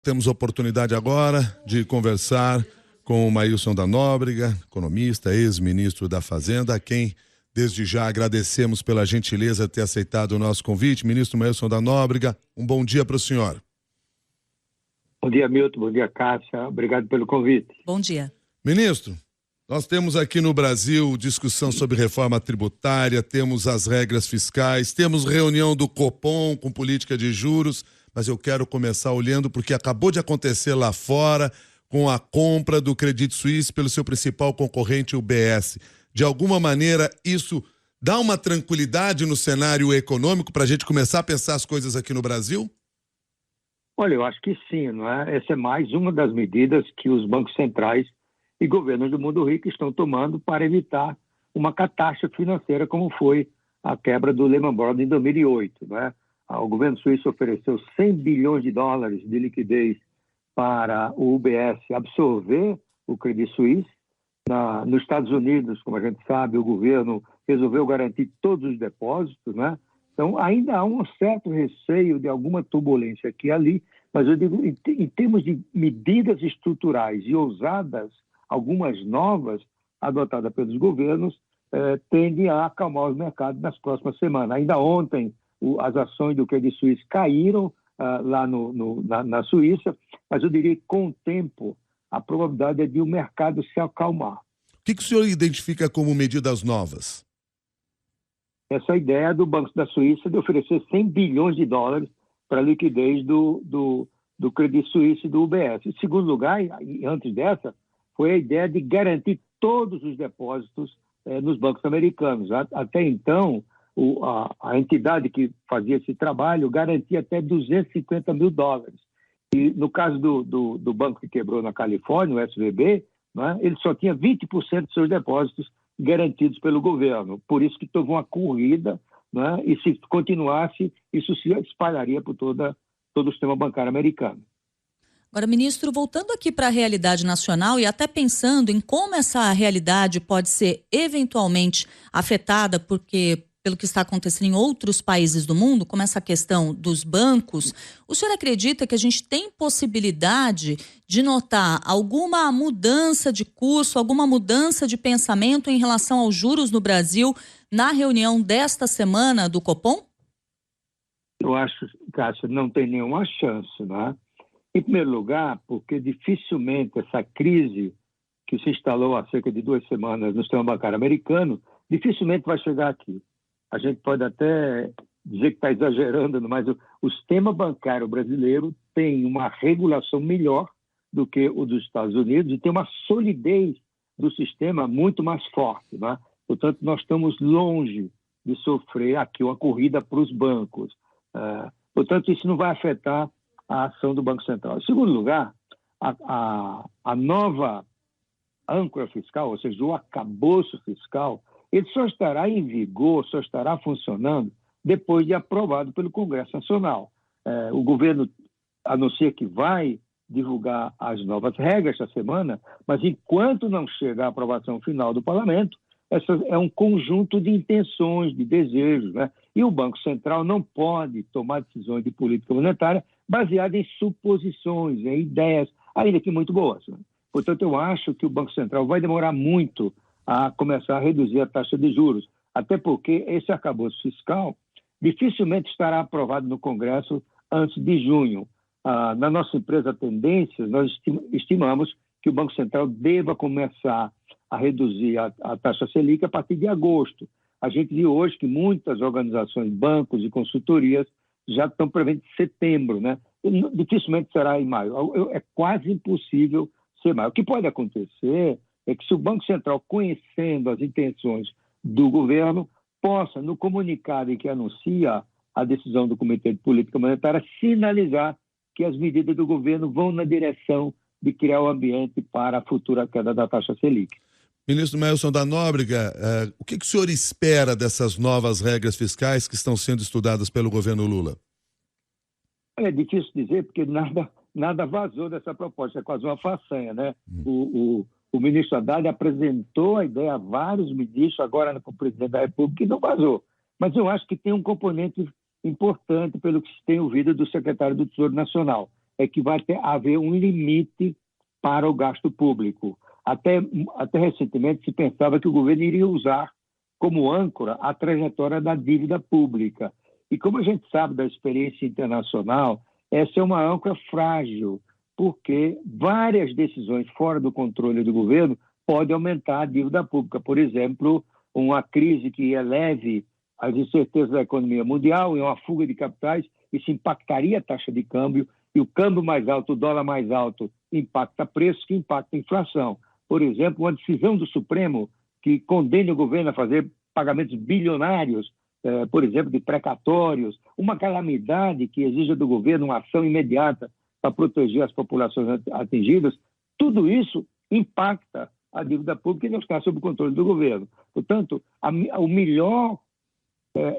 Temos a oportunidade agora de conversar com o Maílson da Nóbrega, economista, ex-ministro da Fazenda, a quem desde já agradecemos pela gentileza de ter aceitado o nosso convite. Ministro Maílson da Nóbrega, um bom dia para o senhor. Bom dia, Milton. Bom dia, Cássia. Obrigado pelo convite. Bom dia. Ministro, nós temos aqui no Brasil discussão sobre reforma tributária, temos as regras fiscais, temos reunião do Copom com política de juros, mas eu quero começar olhando porque acabou de acontecer lá fora com a compra do Credit Suisse pelo seu principal concorrente, o UBS. De alguma maneira, isso dá uma tranquilidade no cenário econômico para a gente começar a pensar as coisas aqui no Brasil? Olha, eu acho que sim, não é? Essa é mais uma das medidas que os bancos centrais e governos do mundo rico estão tomando para evitar uma catástrofe financeira como foi a quebra do Lehman Brothers em 2008, não é? O governo suíço ofereceu 100 bilhões de dólares de liquidez para o UBS absorver o Credit Suisse. Nos Estados Unidos, como a gente sabe, o governo resolveu garantir todos os depósitos, né? Então, ainda há um certo receio de alguma turbulência aqui e ali, mas eu digo, em termos de medidas estruturais e ousadas, algumas novas adotadas pelos governos, tendem a acalmar os mercados nas próximas semanas. Ainda ontem, as ações do Credit Suisse caíram lá na Suíça, mas eu diria que com o tempo a probabilidade é de o mercado se acalmar. O que o senhor identifica como medidas novas? Essa ideia do Banco da Suíça de oferecer 100 bilhões de dólares para a liquidez do Credit Suisse e do UBS. Em segundo lugar, e antes dessa, foi a ideia de garantir todos os depósitos nos bancos americanos. Até então, a entidade que fazia esse trabalho garantia até 250 mil dólares. E no caso do banco que quebrou na Califórnia, o SVB, né, ele só tinha 20% dos seus depósitos garantidos pelo governo. Por isso que teve uma corrida, né, e se continuasse, isso se espalharia por todo o sistema bancário americano. Agora, ministro, voltando aqui para a realidade nacional e até pensando em como essa realidade pode ser eventualmente afetada pelo que está acontecendo em outros países do mundo, como essa questão dos bancos, o senhor acredita que a gente tem possibilidade de notar alguma mudança de curso, alguma mudança de pensamento em relação aos juros no Brasil na reunião desta semana do Copom? Eu acho, Cássia, não tem nenhuma chance, né? Em primeiro lugar, porque dificilmente essa crise que se instalou há cerca de 2 semanas no sistema bancário americano, dificilmente vai chegar aqui. A gente pode até dizer que está exagerando, mas o sistema bancário brasileiro tem uma regulação melhor do que o dos Estados Unidos e tem uma solidez do sistema muito mais forte, né? Portanto, nós estamos longe de sofrer aqui uma corrida para os bancos. Portanto, isso não vai afetar a ação do Banco Central. Em segundo lugar, a nova âncora fiscal, ou seja, o arcabouço fiscal, ele só estará em vigor, só estará funcionando depois de aprovado pelo Congresso Nacional. O governo anuncia que vai divulgar as novas regras esta semana, mas enquanto não chega a aprovação final do Parlamento, essa é um conjunto de intenções, de desejos, né? E o Banco Central não pode tomar decisões de política monetária baseadas em suposições, em ideias, ainda que muito boas, né? Portanto, eu acho que o Banco Central vai demorar muito a começar a reduzir a taxa de juros, até porque esse arcabouço fiscal dificilmente estará aprovado no Congresso antes de junho. Na nossa empresa Tendências, nós estimamos que o Banco Central deva começar a reduzir a taxa Selic a partir de agosto. A gente viu hoje que muitas organizações, bancos e consultorias já estão prevendo setembro, né? Dificilmente será em maio. É quase impossível ser maio. O que pode acontecer é que se o Banco Central, conhecendo as intenções do governo, possa, no comunicado em que anuncia a decisão do Comitê de Política Monetária, sinalizar que as medidas do governo vão na direção de criar o ambiente para a futura queda da taxa Selic. Ministro Maílson da Nóbrega, o que o senhor espera dessas novas regras fiscais que estão sendo estudadas pelo governo Lula? É difícil dizer, porque nada vazou dessa proposta, é quase uma façanha, né? O ministro Haddad apresentou a ideia a vários ministros, agora com o presidente da República, e não vazou. Mas eu acho que tem um componente importante, pelo que se tem ouvido do secretário do Tesouro Nacional. é que vai haver um limite para o gasto público. Até recentemente se pensava que o governo iria usar como âncora a trajetória da dívida pública. E como a gente sabe da experiência internacional, essa é uma âncora frágil, porque várias decisões fora do controle do governo podem aumentar a dívida pública. Por exemplo, uma crise que eleve as incertezas da economia mundial e uma fuga de capitais, isso impactaria a taxa de câmbio, e o câmbio mais alto, o dólar mais alto, impacta preços, que impacta a inflação. Por exemplo, uma decisão do Supremo que condene o governo a fazer pagamentos bilionários, por exemplo, de precatórios, uma calamidade que exija do governo uma ação imediata para proteger as populações atingidas, tudo isso impacta a dívida pública e não está sob o controle do governo. Portanto, o melhor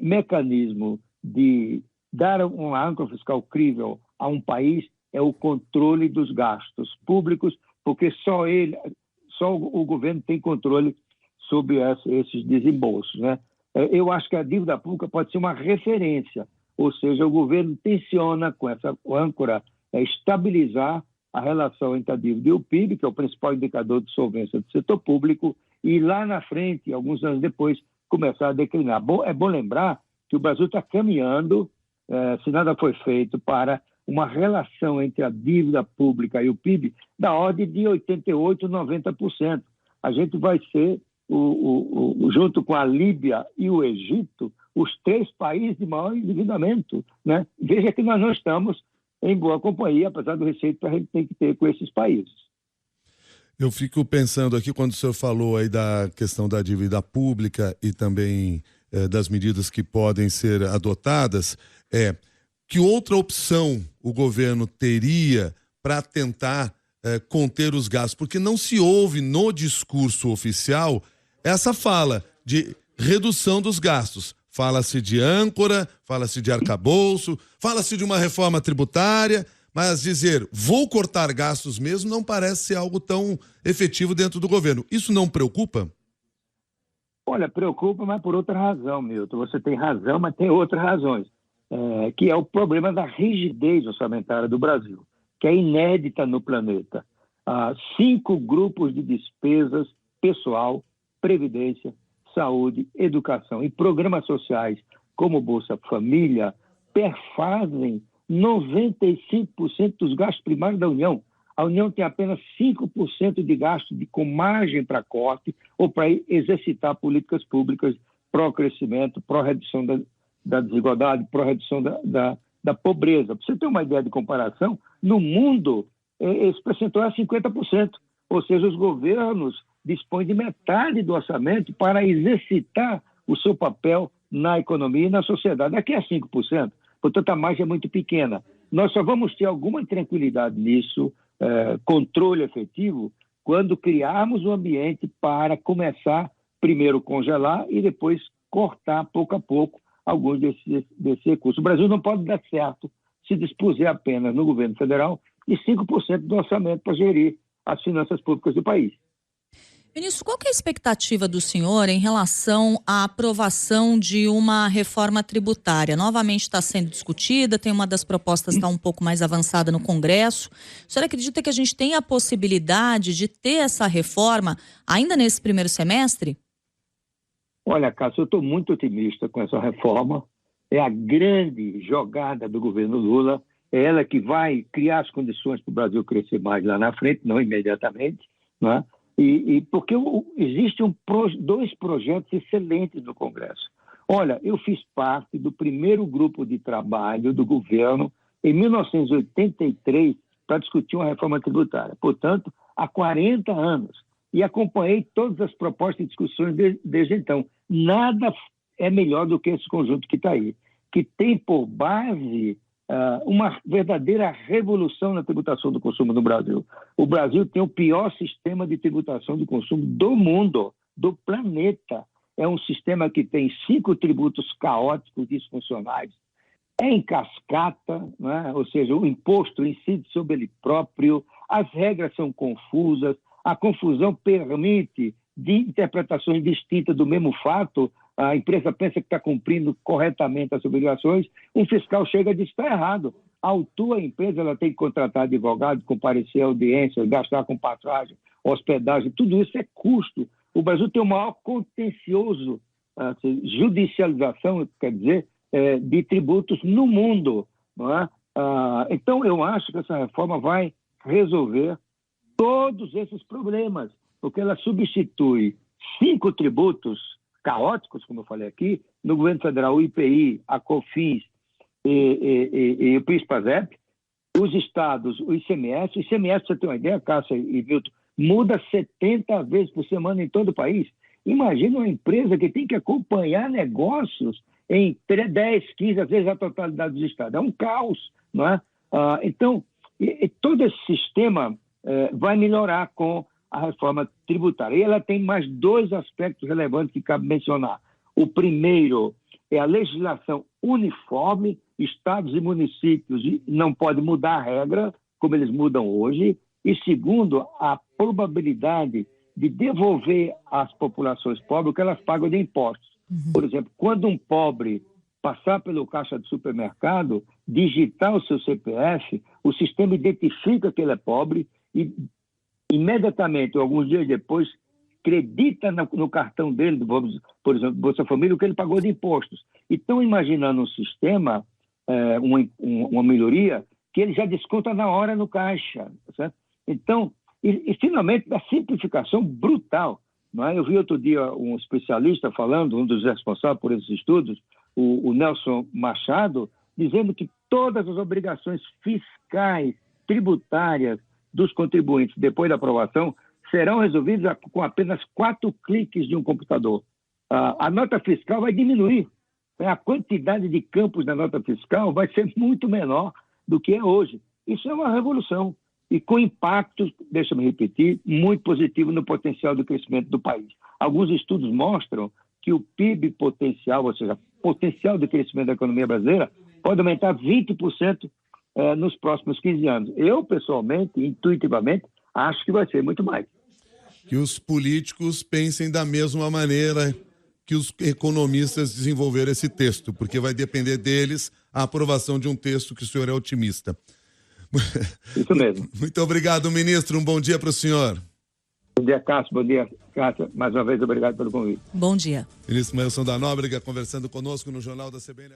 mecanismo de dar uma âncora fiscal crível a um país é o controle dos gastos públicos, porque só o governo tem controle sobre esses desembolsos, né? Eu acho que a dívida pública pode ser uma referência, ou seja, o governo tenciona com essa âncora estabilizar a relação entre a dívida e o PIB, que é o principal indicador de solvência do setor público, e lá na frente, alguns anos depois, começar a declinar. É bom lembrar que o Brasil está caminhando, se nada foi feito, para uma relação entre a dívida pública e o PIB da ordem de 88%, 90%. A gente vai ser, junto com a Líbia e o Egito, os 3 países de maior endividamento, né? Veja que nós não estamos em boa companhia, apesar do receito que a gente tem que ter com esses países. Eu fico pensando aqui, quando o senhor falou aí da questão da dívida pública e também das medidas que podem ser adotadas, que outra opção o governo teria para tentar conter os gastos? Porque não se ouve no discurso oficial essa fala de redução dos gastos. Fala-se de âncora, fala-se de arcabouço, fala-se de uma reforma tributária, mas dizer vou cortar gastos mesmo não parece ser algo tão efetivo dentro do governo. Isso não preocupa? Olha, preocupa, mas por outra razão, Milton. Você tem razão, mas tem outras razões, que é o problema da rigidez orçamentária do Brasil, que é inédita no planeta. 5 grupos de despesas: pessoal, previdência, saúde, educação e programas sociais, como Bolsa Família, perfazem 95% dos gastos primários da União. A União tem apenas 5% de gasto com margem para corte ou para exercitar políticas públicas pró-crescimento, pró-redução da desigualdade, pró-redução da pobreza. Para você ter uma ideia de comparação, no mundo, esse percentual é 50%. Ou seja, os governos dispõem de metade do orçamento para exercitar o seu papel na economia e na sociedade. Aqui é 5%, portanto a margem é muito pequena. Nós só vamos ter alguma tranquilidade nisso, controle efetivo, quando criarmos um ambiente para começar, primeiro congelar e depois cortar pouco a pouco alguns desses recursos. O Brasil não pode dar certo se dispuser apenas no governo federal de 5% do orçamento para gerir as finanças públicas do país. Ministro, qual que é a expectativa do senhor em relação à aprovação de uma reforma tributária? Novamente está sendo discutida, tem uma das propostas que está um pouco mais avançada no Congresso. O senhor acredita que a gente tem a possibilidade de ter essa reforma ainda nesse primeiro semestre? Olha, Cássio, eu estou muito otimista com essa reforma. É a grande jogada do governo Lula. É ela que vai criar as condições para o Brasil crescer mais lá na frente, não imediatamente, né? E porque existem 2 projetos excelentes no Congresso. Olha, eu fiz parte do primeiro grupo de trabalho do governo em 1983 para discutir uma reforma tributária. Portanto, há 40 anos. E acompanhei todas as propostas e discussões desde então. Nada é melhor do que esse conjunto que está aí, que tem por base uma verdadeira revolução na tributação do consumo no Brasil. O Brasil tem o pior sistema de tributação do consumo do mundo, do planeta. É um sistema que tem 5 tributos caóticos, disfuncionais. É em cascata, né? Ou seja, o imposto incide sobre ele próprio, as regras são confusas, a confusão permite de interpretações distintas do mesmo fato. A empresa pensa que está cumprindo corretamente as obrigações, um fiscal chega e diz que está errado. autua a empresa, ela tem que contratar advogado, comparecer à audiência, gastar com passagem, hospedagem, tudo isso é custo. O Brasil tem o maior contencioso, judicialização, quer dizer, de tributos no mundo. Não é? Então, eu acho que essa reforma vai resolver todos esses problemas, porque ela substitui 5 tributos caóticos, como eu falei aqui, no governo federal, o IPI, a COFINS e o PIS/PASEP, os estados, o ICMS. O ICMS, pra você ter uma ideia, Cássia e Milton, muda 70 vezes por semana em todo o país. Imagina uma empresa que tem que acompanhar negócios em 10, 15, às vezes a totalidade dos estados. É um caos, não é? Então, todo esse sistema vai melhorar com a reforma tributária. E ela tem mais 2 aspectos relevantes que cabe mencionar. O primeiro é a legislação uniforme. Estados e municípios não podem mudar a regra, como eles mudam hoje. E segundo, a probabilidade de devolver às populações pobres o que elas pagam de impostos. Por exemplo, quando um pobre passar pelo caixa do supermercado, digitar o seu CPF, o sistema identifica que ele é pobre e imediatamente, ou alguns dias depois, acredita no cartão dele, por exemplo, Bolsa Família, o que ele pagou de impostos. E estão imaginando um sistema, uma melhoria, que ele já desconta na hora no caixa. Certo? Então, e finalmente, a simplificação brutal. Não é? Eu vi outro dia um especialista falando, um dos responsáveis por esses estudos, o Nelson Machado, dizendo que todas as obrigações fiscais, tributárias dos contribuintes, depois da aprovação, serão resolvidas com apenas 4 cliques de um computador. A nota fiscal vai diminuir. A quantidade de campos da nota fiscal vai ser muito menor do que é hoje. Isso é uma revolução. E com impacto, deixa-me repetir, muito positivo no potencial do crescimento do país. Alguns estudos mostram que o PIB potencial, ou seja, potencial de crescimento da economia brasileira, pode aumentar 20% nos próximos 15 anos. Eu, pessoalmente, intuitivamente, acho que vai ser muito mais. Que os políticos pensem da mesma maneira que os economistas desenvolveram esse texto, porque vai depender deles a aprovação de um texto que o senhor é otimista. Isso mesmo. Muito obrigado, ministro. Um bom dia para o senhor. Bom dia, Cássio. Bom dia, Cássia. Mais uma vez, obrigado pelo convite. Bom dia. Ministro Mailson da Nóbrega conversando conosco no Jornal da CBN.